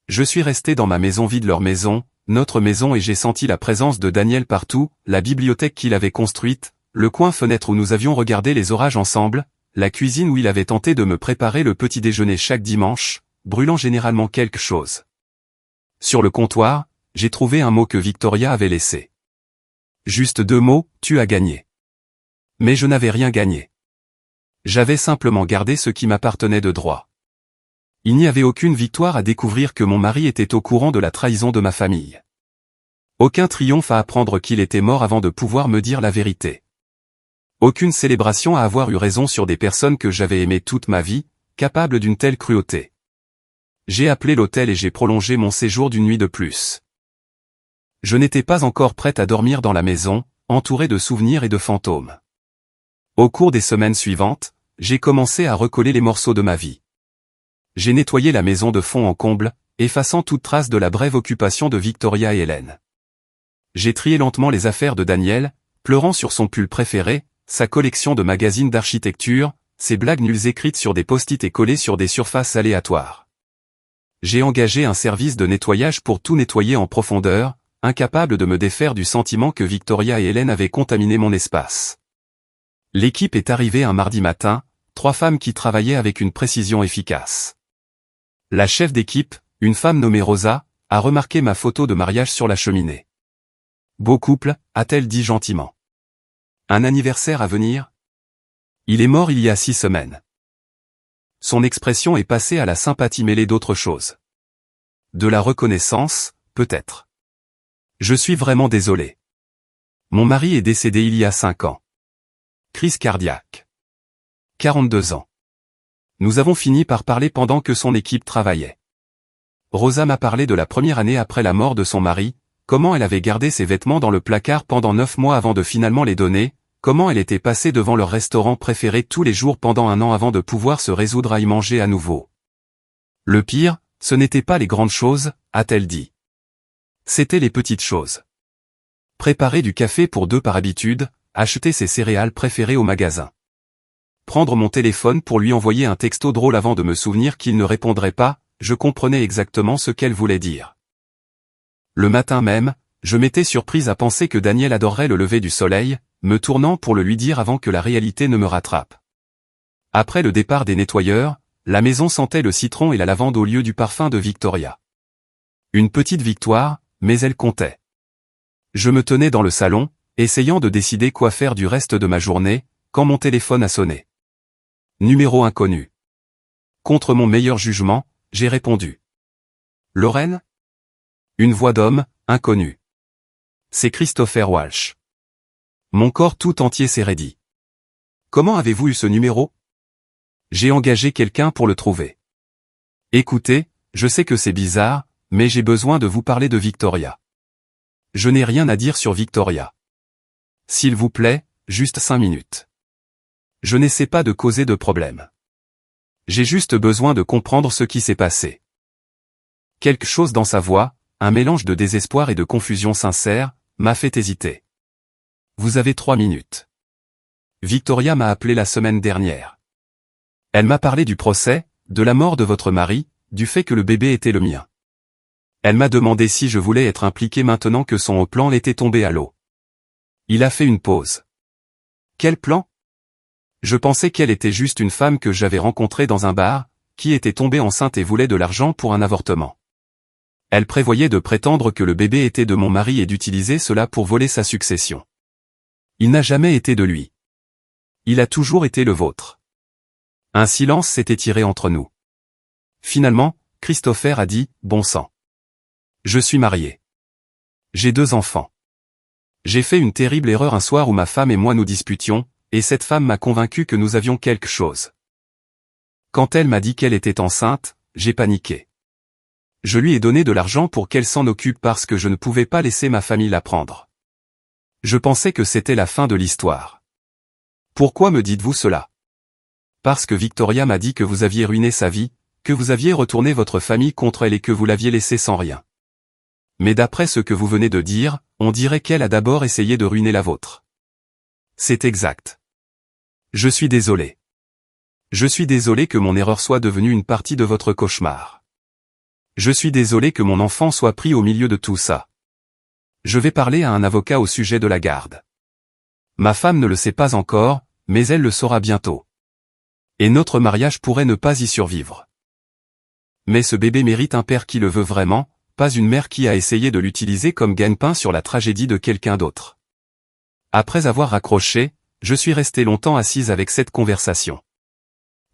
Je suis resté dans ma maison vide, leur maison, notre maison, et j'ai senti la présence de Daniel partout, la bibliothèque qu'il avait construite, le coin-fenêtre où nous avions regardé les orages ensemble, la cuisine où il avait tenté de me préparer le petit déjeuner chaque dimanche, brûlant généralement quelque chose. Sur le comptoir, j'ai trouvé un mot que Victoria avait laissé. Juste 2 mots, tu as gagné. Mais je n'avais rien gagné. J'avais simplement gardé ce qui m'appartenait de droit. Il n'y avait aucune victoire à découvrir que mon mari était au courant de la trahison de ma famille. Aucun triomphe à apprendre qu'il était mort avant de pouvoir me dire la vérité. Aucune célébration à avoir eu raison sur des personnes que j'avais aimées toute ma vie, capables d'une telle cruauté. J'ai appelé l'hôtel et j'ai prolongé mon séjour d'une nuit de plus. Je n'étais pas encore prête à dormir dans la maison, entourée de souvenirs et de fantômes. Au cours des semaines suivantes, j'ai commencé à recoller les morceaux de ma vie. J'ai nettoyé la maison de fond en comble, effaçant toute trace de la brève occupation de Victoria et Hélène. J'ai trié lentement les affaires de Daniel, pleurant sur son pull préféré, sa collection de magazines d'architecture, ses blagues nulles écrites sur des post-it et collées sur des surfaces aléatoires. J'ai engagé un service de nettoyage pour tout nettoyer en profondeur, incapable de me défaire du sentiment que Victoria et Hélène avaient contaminé mon espace. L'équipe est arrivée un mardi matin, 3 femmes qui travaillaient avec une précision efficace. La chef d'équipe, une femme nommée Rosa, a remarqué ma photo de mariage sur la cheminée. Beau couple, a-t-elle dit gentiment. Un anniversaire à venir? Il est mort il y a 6 semaines. Son expression est passée à la sympathie mêlée d'autre chose. De la reconnaissance, peut-être. Je suis vraiment désolé. Mon mari est décédé il y a 5 ans. Crise cardiaque. 42 ans. Nous avons fini par parler pendant que son équipe travaillait. Rosa m'a parlé de la première année après la mort de son mari, comment elle avait gardé ses vêtements dans le placard pendant 9 mois avant de finalement les donner, comment elle était passée devant leur restaurant préféré tous les jours pendant un an avant de pouvoir se résoudre à y manger à nouveau. Le pire, ce n'était pas les grandes choses, a-t-elle dit. C'était les petites choses. Préparer du café pour deux par habitude, acheter ses céréales préférées au magasin. Prendre mon téléphone pour lui envoyer un texto drôle avant de me souvenir qu'il ne répondrait pas, je comprenais exactement ce qu'elle voulait dire. Le matin même, je m'étais surprise à penser que Daniel adorerait le lever du soleil, me tournant pour le lui dire avant que la réalité ne me rattrape. Après le départ des nettoyeurs, la maison sentait le citron et la lavande au lieu du parfum de Victoria. Une petite victoire, mais elle comptait. Je me tenais dans le salon, essayant de décider quoi faire du reste de ma journée, quand mon téléphone a sonné. Numéro inconnu. Contre mon meilleur jugement, j'ai répondu. Lorraine ? Une voix d'homme, inconnue. C'est Christopher Walsh. Mon corps tout entier s'est raidi. Comment avez-vous eu ce numéro ? J'ai engagé quelqu'un pour le trouver. Écoutez, je sais que c'est bizarre, mais j'ai besoin de vous parler de Victoria. Je n'ai rien à dire sur Victoria. S'il vous plaît, juste 5 minutes. Je n'essaie pas de causer de problème. J'ai juste besoin de comprendre ce qui s'est passé. Quelque chose dans sa voix, un mélange de désespoir et de confusion sincère, m'a fait hésiter. Vous avez 3 minutes. Victoria m'a appelé la semaine dernière. Elle m'a parlé du procès, de la mort de votre mari, du fait que le bébé était le mien. Elle m'a demandé si je voulais être impliqué maintenant que son haut plan était tombé à l'eau. Il a fait une pause. Quel plan ? Je pensais qu'elle était juste une femme que j'avais rencontrée dans un bar, qui était tombée enceinte et voulait de l'argent pour un avortement. Elle prévoyait de prétendre que le bébé était de mon mari et d'utiliser cela pour voler sa succession. Il n'a jamais été de lui. Il a toujours été le vôtre. Un silence s'est étiré entre nous. Finalement, Christopher a dit, bon sang. Je suis marié. J'ai 2 enfants. J'ai fait une terrible erreur un soir où ma femme et moi nous disputions, et cette femme m'a convaincu que nous avions quelque chose. Quand elle m'a dit qu'elle était enceinte, j'ai paniqué. Je lui ai donné de l'argent pour qu'elle s'en occupe parce que je ne pouvais pas laisser ma famille la prendre. Je pensais que c'était la fin de l'histoire. Pourquoi me dites-vous cela ? Parce que Victoria m'a dit que vous aviez ruiné sa vie, que vous aviez retourné votre famille contre elle et que vous l'aviez laissée sans rien. Mais d'après ce que vous venez de dire, on dirait qu'elle a d'abord essayé de ruiner la vôtre. C'est exact. Je suis désolé. Je suis désolé que mon erreur soit devenue une partie de votre cauchemar. Je suis désolé que mon enfant soit pris au milieu de tout ça. Je vais parler à un avocat au sujet de la garde. Ma femme ne le sait pas encore, mais elle le saura bientôt. Et notre mariage pourrait ne pas y survivre. Mais ce bébé mérite un père qui le veut vraiment, pas une mère qui a essayé de l'utiliser comme gagne-pain sur la tragédie de quelqu'un d'autre. Après avoir raccroché, je suis resté longtemps assise avec cette conversation.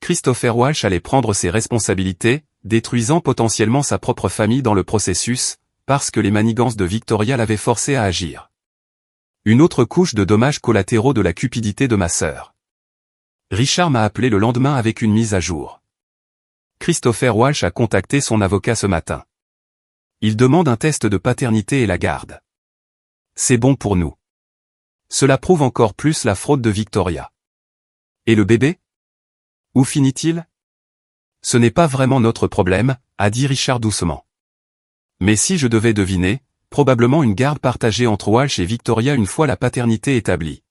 Christopher Walsh allait prendre ses responsabilités, détruisant potentiellement sa propre famille dans le processus, parce que les manigances de Victoria l'avaient forcé à agir. Une autre couche de dommages collatéraux de la cupidité de ma sœur. Richard m'a appelé le lendemain avec une mise à jour. Christopher Walsh a contacté son avocat ce matin. Il demande un test de paternité et la garde. C'est bon pour nous. Cela prouve encore plus la fraude de Victoria. Et le bébé ? Où finit-il ? Ce n'est pas vraiment notre problème, a dit Richard doucement. Mais si je devais deviner, probablement une garde partagée entre Walsh et Victoria une fois la paternité établie.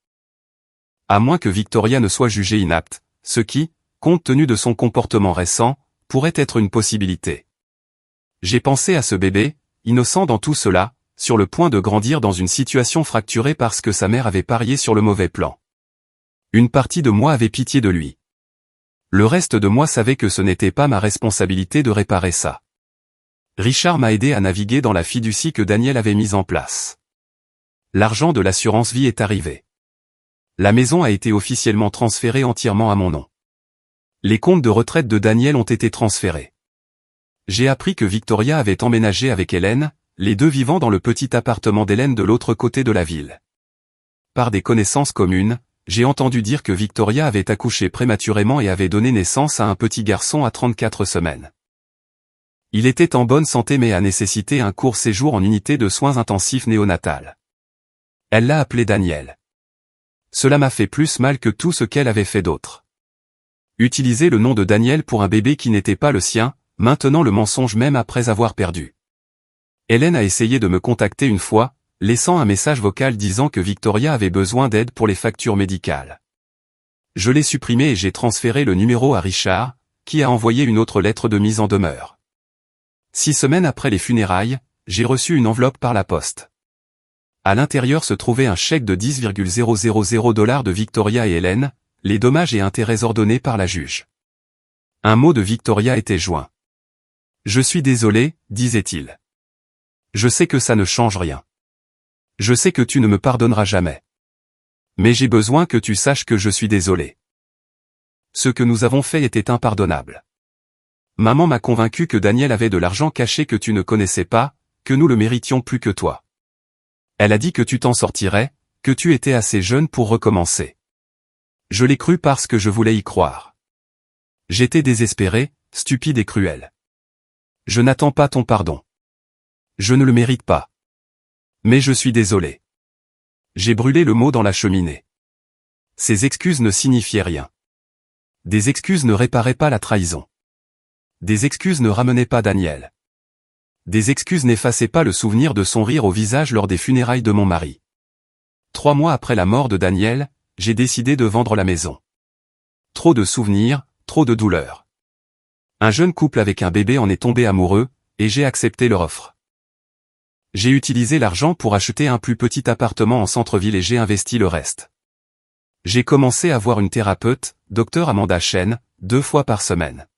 À moins que Victoria ne soit jugée inapte, ce qui, compte tenu de son comportement récent, pourrait être une possibilité. J'ai pensé à ce bébé, innocent dans tout cela, sur le point de grandir dans une situation fracturée parce que sa mère avait parié sur le mauvais plan. Une partie de moi avait pitié de lui. Le reste de moi savait que ce n'était pas ma responsabilité de réparer ça. Richard m'a aidé à naviguer dans la fiducie que Daniel avait mise en place. L'argent de l'assurance vie est arrivé. La maison a été officiellement transférée entièrement à mon nom. Les comptes de retraite de Daniel ont été transférés. J'ai appris que Victoria avait emménagé avec Hélène, les deux vivant dans le petit appartement d'Hélène de l'autre côté de la ville. Par des connaissances communes, j'ai entendu dire que Victoria avait accouché prématurément et avait donné naissance à un petit garçon à 34 semaines. Il était en bonne santé mais a nécessité un court séjour en unité de soins intensifs néonatales. Elle l'a appelé Daniel. Cela m'a fait plus mal que tout ce qu'elle avait fait d'autre. Utiliser le nom de Daniel pour un bébé qui n'était pas le sien, maintenant le mensonge même après avoir perdu. Hélène a essayé de me contacter une fois, laissant un message vocal disant que Victoria avait besoin d'aide pour les factures médicales. Je l'ai supprimé et j'ai transféré le numéro à Richard, qui a envoyé une autre lettre de mise en demeure. 6 semaines après les funérailles, j'ai reçu une enveloppe par la poste. À l'intérieur se trouvait un chèque de 10,000 $ de Victoria et Hélène, les dommages et intérêts ordonnés par la juge. Un mot de Victoria était joint. « Je suis désolé », disait-il. « Je sais que ça ne change rien. Je sais que tu ne me pardonneras jamais. Mais j'ai besoin que tu saches que je suis désolé. Ce que nous avons fait était impardonnable. Maman m'a convaincu que Daniel avait de l'argent caché que tu ne connaissais pas, que nous le méritions plus que toi. Elle a dit que tu t'en sortirais, que tu étais assez jeune pour recommencer. Je l'ai cru parce que je voulais y croire. J'étais désespéré, stupide et cruel. Je n'attends pas ton pardon. Je ne le mérite pas. Mais je suis désolé. J'ai brûlé le mot dans la cheminée. Ces excuses ne signifiaient rien. Des excuses ne réparaient pas la trahison. Des excuses ne ramenaient pas Daniel. Des excuses n'effaçaient pas le souvenir de son rire au visage lors des funérailles de mon mari. 3 mois après la mort de Daniel, j'ai décidé de vendre la maison. Trop de souvenirs, trop de douleurs. Un jeune couple avec un bébé en est tombé amoureux, et j'ai accepté leur offre. J'ai utilisé l'argent pour acheter un plus petit appartement en centre-ville et j'ai investi le reste. J'ai commencé à voir une thérapeute, Dr Amanda Chen, 2 fois par semaine.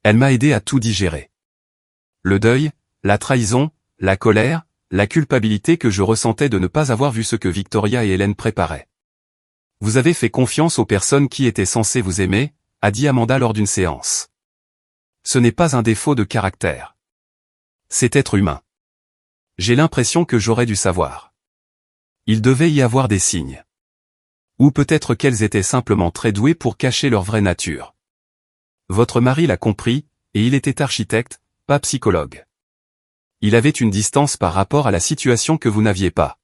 Elle m'a aidé à tout digérer. Le deuil, la trahison, la colère, la culpabilité que je ressentais de ne pas avoir vu ce que Victoria et Hélène préparaient. Vous avez fait confiance aux personnes qui étaient censées vous aimer, a dit Amanda lors d'une séance. Ce n'est pas un défaut de caractère. C'est être humain. J'ai l'impression que j'aurais dû savoir. Il devait y avoir des signes. Ou peut-être qu'elles étaient simplement très douées pour cacher leur vraie nature. Votre mari l'a compris, et il était architecte, pas psychologue. Il avait une distance par rapport à la situation que vous n'aviez pas.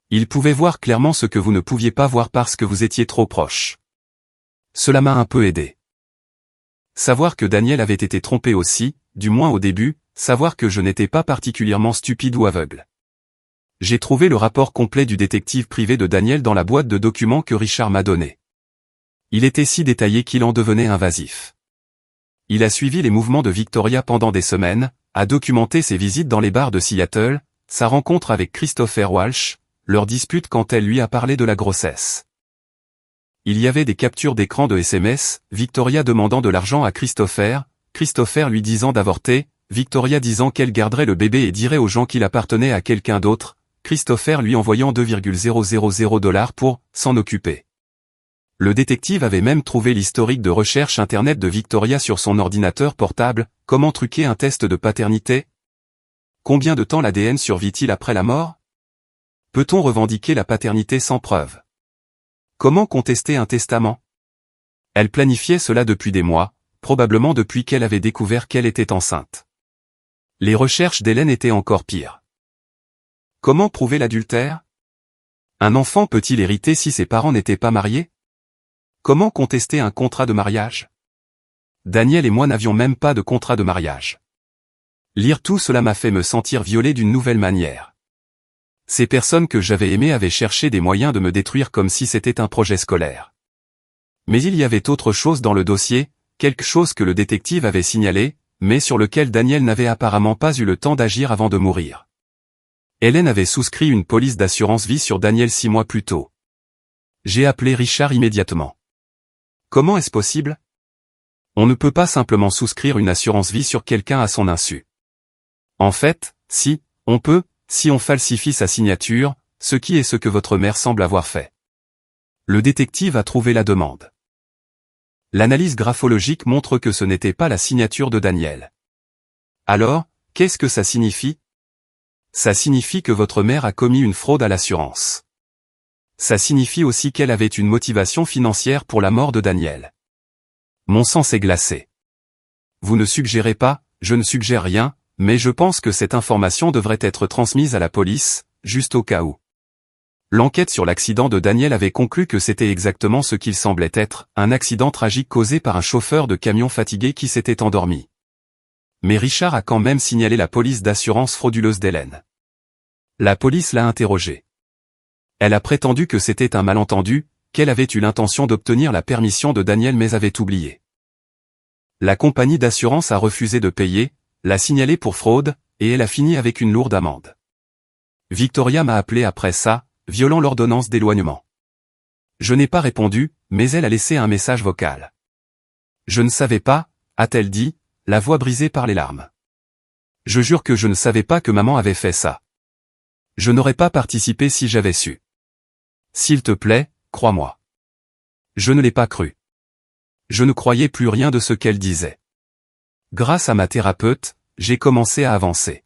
Il pouvait voir clairement ce que vous ne pouviez pas voir parce que vous étiez trop proche. Cela m'a un peu aidé. Savoir que Daniel avait été trompé aussi, du moins au début, savoir que je n'étais pas particulièrement stupide ou aveugle. J'ai trouvé le rapport complet du détective privé de Daniel dans la boîte de documents que Richard m'a donné. Il était si détaillé qu'il en devenait invasif. Il a suivi les mouvements de Victoria pendant des semaines, a documenté ses visites dans les bars de Seattle, sa rencontre avec Christopher Walsh, leur dispute quand elle lui a parlé de la grossesse. Il y avait des captures d'écran de SMS, Victoria demandant de l'argent à Christopher lui disant d'avorter, Victoria disant qu'elle garderait le bébé et dirait aux gens qu'il appartenait à quelqu'un d'autre, Christopher lui envoyant 2,000 $ pour s'en occuper. Le détective avait même trouvé l'historique de recherche internet de Victoria sur son ordinateur portable, comment truquer un test de paternité? Combien de temps l'ADN survit-il après la mort? Peut-on revendiquer la paternité sans preuve? Comment contester un testament? Elle planifiait cela depuis des mois, probablement depuis qu'elle avait découvert qu'elle était enceinte. Les recherches d'Hélène étaient encore pires. Comment prouver l'adultère? Un enfant peut-il hériter si ses parents n'étaient pas mariés? Comment contester un contrat de mariage? Daniel et moi n'avions même pas de contrat de mariage. Lire tout cela m'a fait me sentir violé d'une nouvelle manière. Ces personnes que j'avais aimées avaient cherché des moyens de me détruire comme si c'était un projet scolaire. Mais il y avait autre chose dans le dossier, quelque chose que le détective avait signalé, mais sur lequel Daniel n'avait apparemment pas eu le temps d'agir avant de mourir. Hélène avait souscrit une police d'assurance vie sur Daniel 6 mois plus tôt. J'ai appelé Richard immédiatement. Comment est-ce possible? On ne peut pas simplement souscrire une assurance vie sur quelqu'un à son insu. En fait, si, on peut, si on falsifie sa signature, ce qui est ce que votre mère semble avoir fait. Le détective a trouvé la demande. L'analyse graphologique montre que ce n'était pas la signature de Daniel. Alors, qu'est-ce que ça signifie? Ça signifie que votre mère a commis une fraude à l'assurance. Ça signifie aussi qu'elle avait une motivation financière pour la mort de Daniel. Mon sang s'est glacé. Vous ne suggérez pas, je ne suggère rien, mais je pense que cette information devrait être transmise à la police, juste au cas où. L'enquête sur l'accident de Daniel avait conclu que c'était exactement ce qu'il semblait être, un accident tragique causé par un chauffeur de camion fatigué qui s'était endormi. Mais Richard a quand même signalé la police d'assurance frauduleuse d'Hélène. La police l'a interrogée. Elle a prétendu que c'était un malentendu, qu'elle avait eu l'intention d'obtenir la permission de Daniel mais avait oublié. La compagnie d'assurance a refusé de payer, l'a signalé pour fraude, et elle a fini avec une lourde amende. Victoria m'a appelé après ça, violant l'ordonnance d'éloignement. Je n'ai pas répondu, mais elle a laissé un message vocal. Je ne savais pas, a-t-elle dit, la voix brisée par les larmes. Je jure que je ne savais pas que maman avait fait ça. Je n'aurais pas participé si j'avais su. S'il te plaît, crois-moi. Je ne l'ai pas cru. Je ne croyais plus rien de ce qu'elle disait. Grâce à ma thérapeute, j'ai commencé à avancer.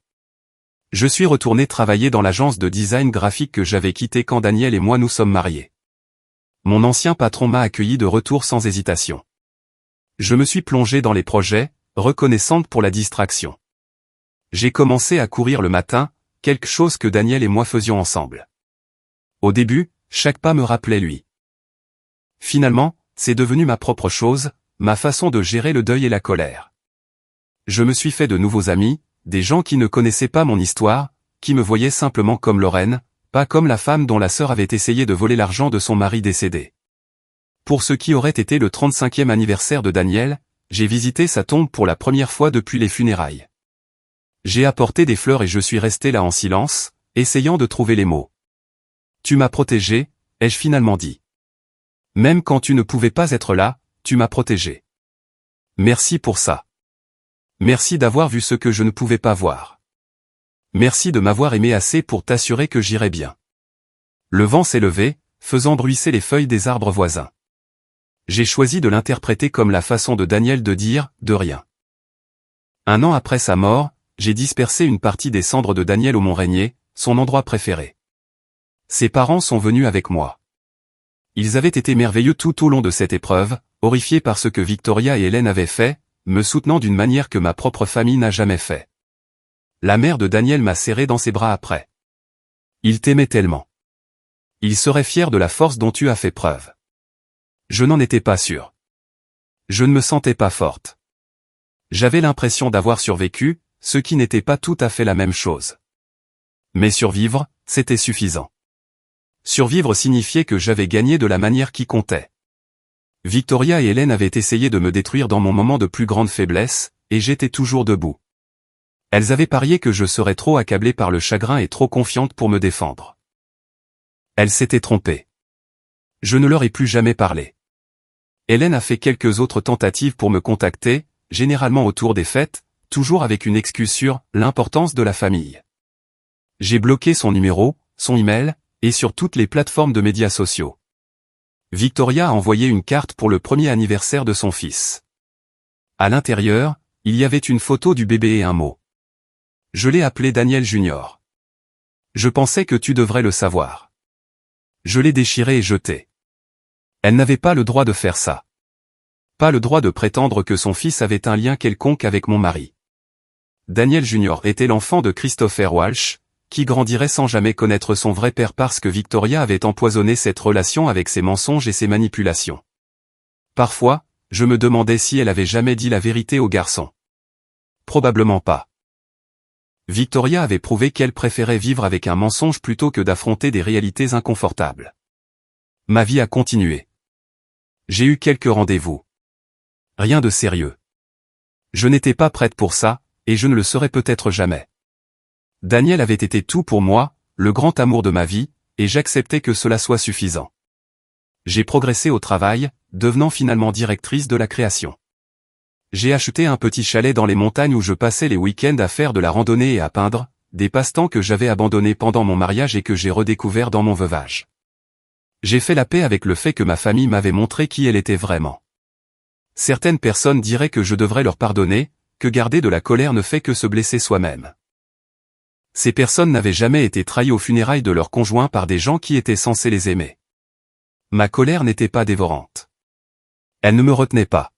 Je suis retourné travailler dans l'agence de design graphique que j'avais quittée quand Daniel et moi nous sommes mariés. Mon ancien patron m'a accueilli de retour sans hésitation. Je me suis plongé dans les projets, reconnaissante pour la distraction. J'ai commencé à courir le matin, quelque chose que Daniel et moi faisions ensemble. Au début, chaque pas me rappelait lui. Finalement, c'est devenu ma propre chose, ma façon de gérer le deuil et la colère. Je me suis fait de nouveaux amis, des gens qui ne connaissaient pas mon histoire, qui me voyaient simplement comme Lorraine, pas comme la femme dont la sœur avait essayé de voler l'argent de son mari décédé. Pour ce qui aurait été le 35e anniversaire de Daniel, j'ai visité sa tombe pour la première fois depuis les funérailles. J'ai apporté des fleurs et je suis resté là en silence, essayant de trouver les mots. Tu m'as protégé, ai-je finalement dit. Même quand tu ne pouvais pas être là, tu m'as protégé. Merci pour ça. Merci d'avoir vu ce que je ne pouvais pas voir. Merci de m'avoir aimé assez pour t'assurer que j'irais bien. Le vent s'est levé, faisant bruisser les feuilles des arbres voisins. J'ai choisi de l'interpréter comme la façon de Daniel de dire « de rien ». 1 an après sa mort, j'ai dispersé une partie des cendres de Daniel au Mont-Rainier, son endroit préféré. Ses parents sont venus avec moi. Ils avaient été merveilleux tout au long de cette épreuve, horrifiés par ce que Victoria et Hélène avaient fait, me soutenant d'une manière que ma propre famille n'a jamais fait. La mère de Daniel m'a serré dans ses bras après. Il t'aimait tellement. Il serait fier de la force dont tu as fait preuve. Je n'en étais pas sûr. Je ne me sentais pas forte. J'avais l'impression d'avoir survécu, ce qui n'était pas tout à fait la même chose. Mais survivre, c'était suffisant. Survivre signifiait que j'avais gagné de la manière qui comptait. Victoria et Hélène avaient essayé de me détruire dans mon moment de plus grande faiblesse, et j'étais toujours debout. Elles avaient parié que je serais trop accablée par le chagrin et trop confiante pour me défendre. Elles s'étaient trompées. Je ne leur ai plus jamais parlé. Hélène a fait quelques autres tentatives pour me contacter, généralement autour des fêtes, toujours avec une excuse sur l'importance de la famille. J'ai bloqué son numéro, son email, et sur toutes les plateformes de médias sociaux. Victoria a envoyé une carte pour le premier anniversaire de son fils. À l'intérieur, il y avait une photo du bébé et un mot. Je l'ai appelé Daniel Junior. Je pensais que tu devrais le savoir. Je l'ai déchiré et jeté. Elle n'avait pas le droit de faire ça. Pas le droit de prétendre que son fils avait un lien quelconque avec mon mari. Daniel Junior était l'enfant de Christopher Walsh, qui grandirait sans jamais connaître son vrai père parce que Victoria avait empoisonné cette relation avec ses mensonges et ses manipulations. Parfois, je me demandais si elle avait jamais dit la vérité au garçon. Probablement pas. Victoria avait prouvé qu'elle préférait vivre avec un mensonge plutôt que d'affronter des réalités inconfortables. Ma vie a continué. J'ai eu quelques rendez-vous. Rien de sérieux. Je n'étais pas prête pour ça, et je ne le serai peut-être jamais. Daniel avait été tout pour moi, le grand amour de ma vie, et j'acceptais que cela soit suffisant. J'ai progressé au travail, devenant finalement directrice de la création. J'ai acheté un petit chalet dans les montagnes où je passais les week-ends à faire de la randonnée et à peindre, des passe-temps que j'avais abandonnés pendant mon mariage et que j'ai redécouverts dans mon veuvage. J'ai fait la paix avec le fait que ma famille m'avait montré qui elle était vraiment. Certaines personnes diraient que je devrais leur pardonner, que garder de la colère ne fait que se blesser soi-même. Ces personnes n'avaient jamais été trahies aux funérailles de leurs conjoints par des gens qui étaient censés les aimer. Ma colère n'était pas dévorante. Elle ne me retenait pas.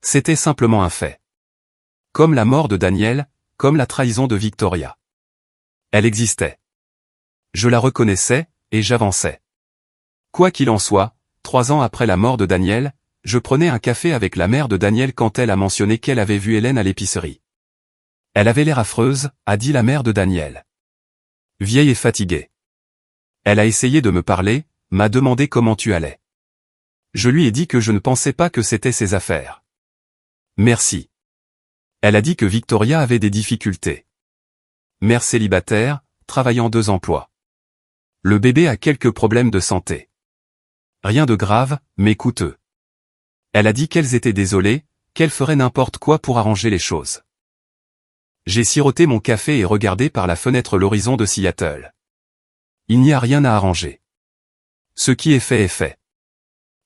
C'était simplement un fait. Comme la mort de Daniel, comme la trahison de Victoria. Elle existait. Je la reconnaissais, et j'avançais. Quoi qu'il en soit, 3 ans après la mort de Daniel, je prenais un café avec la mère de Daniel quand elle a mentionné qu'elle avait vu Hélène à l'épicerie. Elle avait l'air affreuse, a dit la mère de Daniel. Vieille et fatiguée. Elle a essayé de me parler, m'a demandé comment tu allais. Je lui ai dit que je ne pensais pas que c'était ses affaires. Merci. Elle a dit que Victoria avait des difficultés. Mère célibataire, travaillant 2 emplois. Le bébé a quelques problèmes de santé. Rien de grave, mais coûteux. Elle a dit qu'elles étaient désolées, qu'elle ferait n'importe quoi pour arranger les choses. J'ai siroté mon café et regardé par la fenêtre l'horizon de Seattle. Il n'y a rien à arranger. Ce qui est fait est fait.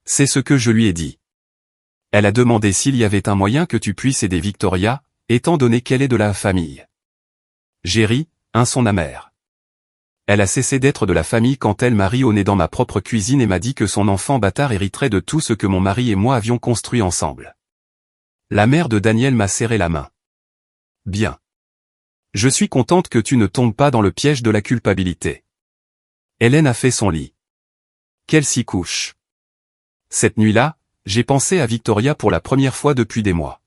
C'est ce que je lui ai dit. Elle a demandé s'il y avait un moyen que tu puisses aider Victoria, étant donné qu'elle est de la famille. J'ai ri, un son amer. Elle a cessé d'être de la famille quand elle m'a ri au nez dans ma propre cuisine et m'a dit que son enfant bâtard hériterait de tout ce que mon mari et moi avions construit ensemble. La mère de Daniel m'a serré la main. Bien. Je suis contente que tu ne tombes pas dans le piège de la culpabilité. Hélène a fait son lit. Qu'elle s'y couche. Cette nuit-là, j'ai pensé à Victoria pour la première fois depuis des mois.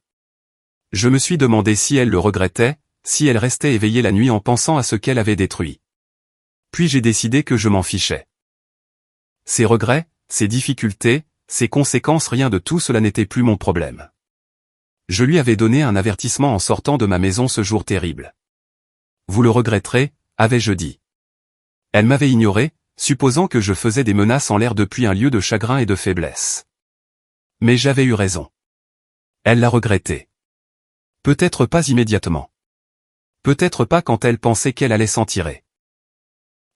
Je me suis demandé si elle le regrettait, si elle restait éveillée la nuit en pensant à ce qu'elle avait détruit. Puis j'ai décidé que je m'en fichais. Ses regrets, ses difficultés, ses conséquences, rien de tout cela n'était plus mon problème. Je lui avais donné un avertissement en sortant de ma maison ce jour terrible. Vous le regretterez, avais-je dit. Elle m'avait ignoré, supposant que je faisais des menaces en l'air depuis un lieu de chagrin et de faiblesse. Mais j'avais eu raison. Elle l'a regretté. Peut-être pas immédiatement. Peut-être pas quand elle pensait qu'elle allait s'en tirer.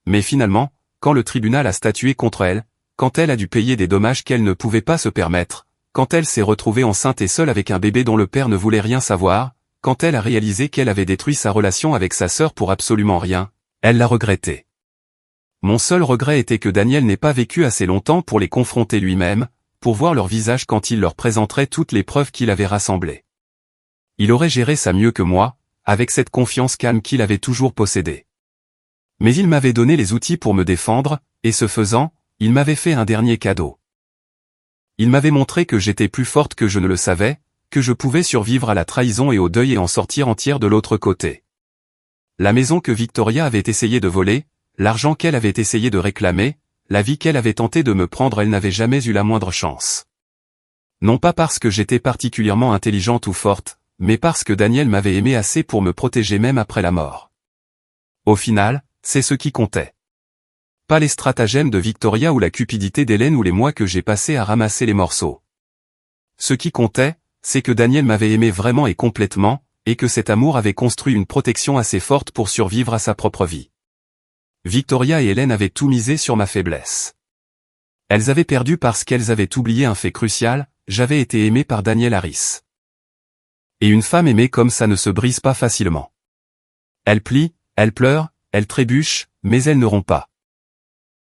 Mais finalement, quand le tribunal a statué contre elle, quand elle a dû payer des dommages qu'elle ne pouvait pas se permettre, quand elle s'est retrouvée enceinte et seule avec un bébé dont le père ne voulait rien savoir, quand elle a réalisé qu'elle avait détruit sa relation avec sa sœur pour absolument rien, elle l'a regretté. Mon seul regret était que Daniel n'ait pas vécu assez longtemps pour les confronter lui-même, pour voir leur visage quand il leur présenterait toutes les preuves qu'il avait rassemblées. Il aurait géré ça mieux que moi, avec cette confiance calme qu'il avait toujours possédée. Mais il m'avait donné les outils pour me défendre, et ce faisant, il m'avait fait un dernier cadeau. Il m'avait montré que j'étais plus forte que je ne le savais, que je pouvais survivre à la trahison et au deuil et en sortir entière de l'autre côté. La maison que Victoria avait essayé de voler, l'argent qu'elle avait essayé de réclamer, la vie qu'elle avait tenté de me prendre, elle n'avait jamais eu la moindre chance. Non pas parce que j'étais particulièrement intelligente ou forte, mais parce que Daniel m'avait aimé assez pour me protéger même après la mort. Au final, c'est ce qui comptait. Pas les stratagèmes de Victoria ou la cupidité d'Hélène ou les mois que j'ai passés à ramasser les morceaux. Ce qui comptait, c'est que Daniel m'avait aimé vraiment et complètement, et que cet amour avait construit une protection assez forte pour survivre à sa propre vie. Victoria et Hélène avaient tout misé sur ma faiblesse. Elles avaient perdu parce qu'elles avaient oublié un fait crucial, j'avais été aimé par Daniel Harris. Et une femme aimée comme ça ne se brise pas facilement. Elle plie, elle pleure, elle trébuche, mais elle ne rompt pas.